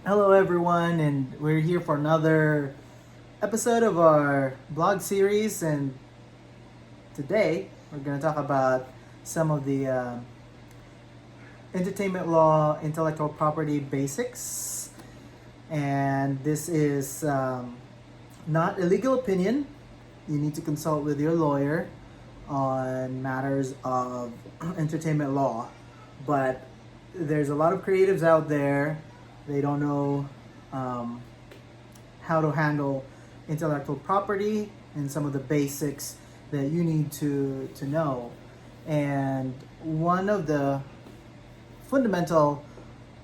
Hello, everyone, and we're here for another episode of our blog series. And today we're going to talk about some of the entertainment law, intellectual property basics. And this is not a legal opinion. You need to consult with your lawyer on matters of entertainment law. But there's a lot of creatives out there. They don't know how to handle intellectual property and some of the basics that you need to know. And one of the fundamental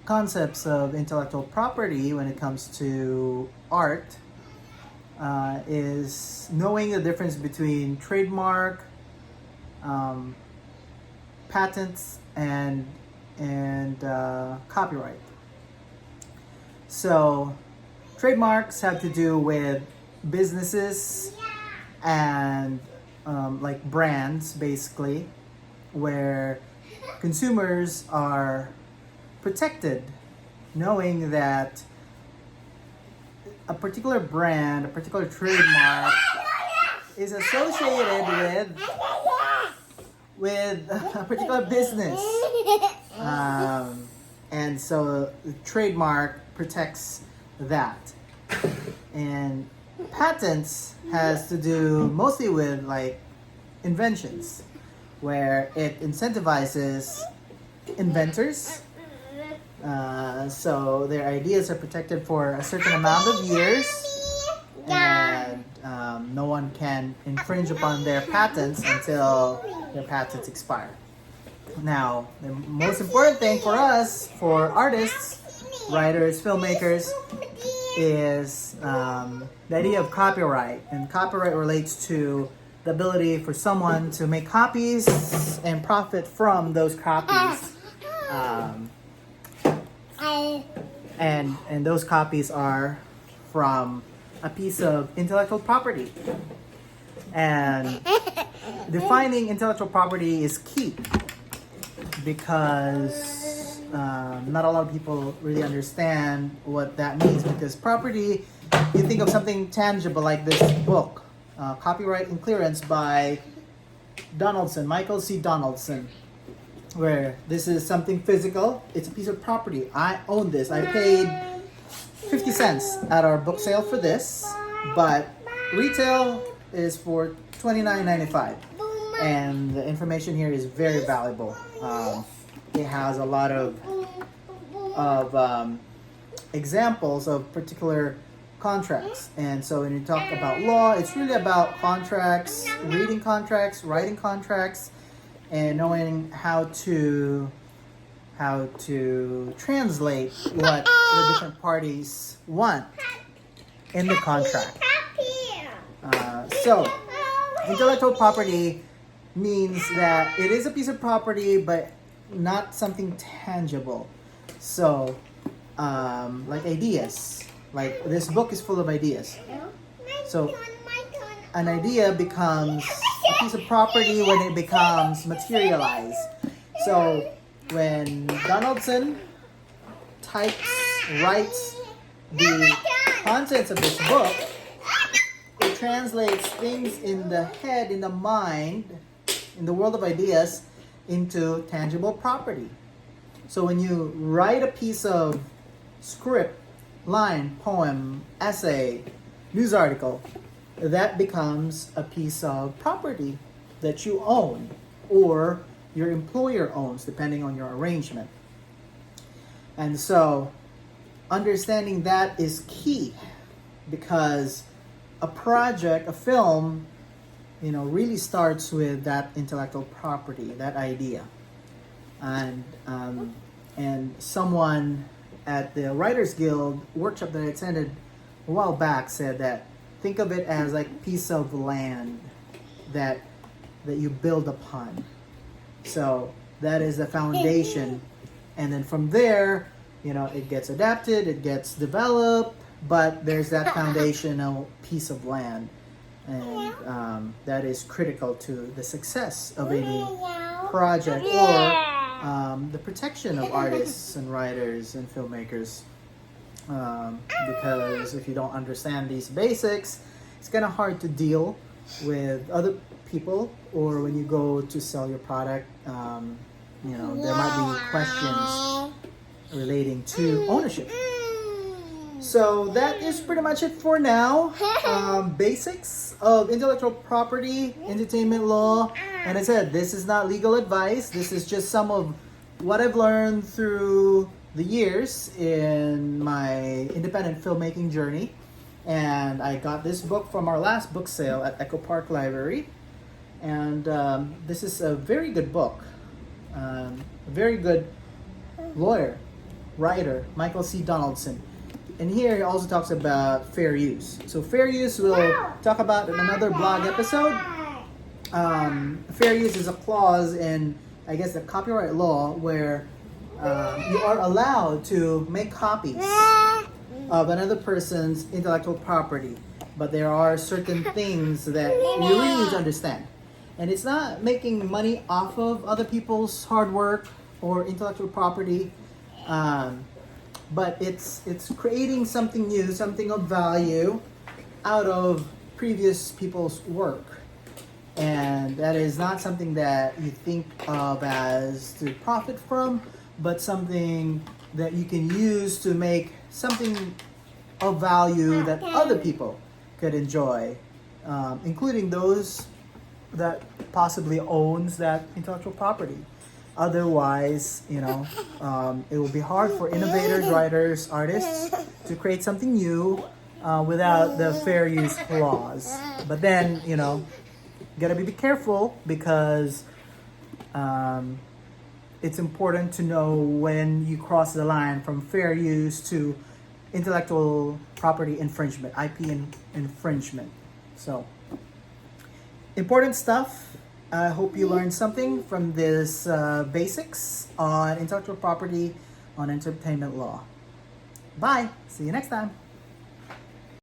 concepts of intellectual property when it comes to art is knowing the difference between trademark, patents, and copyright. So, trademarks have to do with businesses and like brands, basically, where consumers are protected, knowing that a particular brand, a particular trademark is associated with a particular business. And so the trademark protects that. And patents has to do mostly with like inventions, where it incentivizes inventors. So their ideas are protected for a certain amount of years, and no one can infringe upon their patents until their patents expire. Now, the most important thing for us, for artists, writers, filmmakers, is the idea of copyright. And copyright relates to the ability for someone to make copies and profit from those copies. And those copies are from a piece of intellectual property. And defining intellectual property is key, because not a lot of people really understand what that means. Because property, you think of something tangible like this book, Copyright and Clearance by Donaldson, Michael C. Donaldson, where this is something physical. It's a piece of property. I own this. I paid 50 cents at our book sale for this, but retail is for $29.95. And the information here is very valuable. It has a lot of examples of particular contracts. And so when you talk about law, it's really about contracts, reading contracts, writing contracts, and knowing how to translate what the different parties want in the contract. So intellectual property means that it is a piece of property, but not something tangible. So, like ideas. Like this book is full of ideas. So, an idea becomes a piece of property when it becomes materialized. So, when Donaldson writes the contents of this book, it translates things in the head, in the mind, in the world of ideas, into tangible property. So when you write a piece of script, line, poem, essay, news article, that becomes a piece of property that you own or your employer owns, depending on your arrangement. And so understanding that is key, because a project, a film, really starts with that intellectual property, that idea. And someone at the Writers Guild workshop that I attended a while back said that think of it as like a piece of land that you build upon. So that is the foundation, and then from there, it gets adapted, it gets developed, but there's that foundational piece of land. And that is critical to the success of any project, or the protection of artists and writers and filmmakers. because if you don't understand these basics, it's kind of hard to deal with other people, or when you go to sell your product, there might be questions relating to ownership. So that is pretty much it for now. Basics of intellectual property, entertainment law. And I said, this is not legal advice. This is just some of what I've learned through the years in my independent filmmaking journey. And I got this book from our last book sale at Echo Park Library. And this is a very good book. A very good lawyer, writer, Michael C. Donaldson. And here he also talks about fair use. So fair use we'll talk about in another blog episode. Fair use is a clause in, I guess, the copyright law where you are allowed to make copies of another person's intellectual property. But there are certain things that you really need to understand. And it's not making money off of other people's hard work or intellectual property. But it's creating something new, something of value out of previous people's work. And that is not something that you think of as to profit from, but something that you can use to make something of value that other people could enjoy, including those that possibly owns that intellectual property. Otherwise, it will be hard for innovators, writers, artists to create something new without the fair use clause. But then, you gotta be careful because it's important to know when you cross the line from fair use to intellectual property infringement, IP infringement. So, important stuff. I hope you learned something from this basics on intellectual property on entertainment law. Bye. See you next time.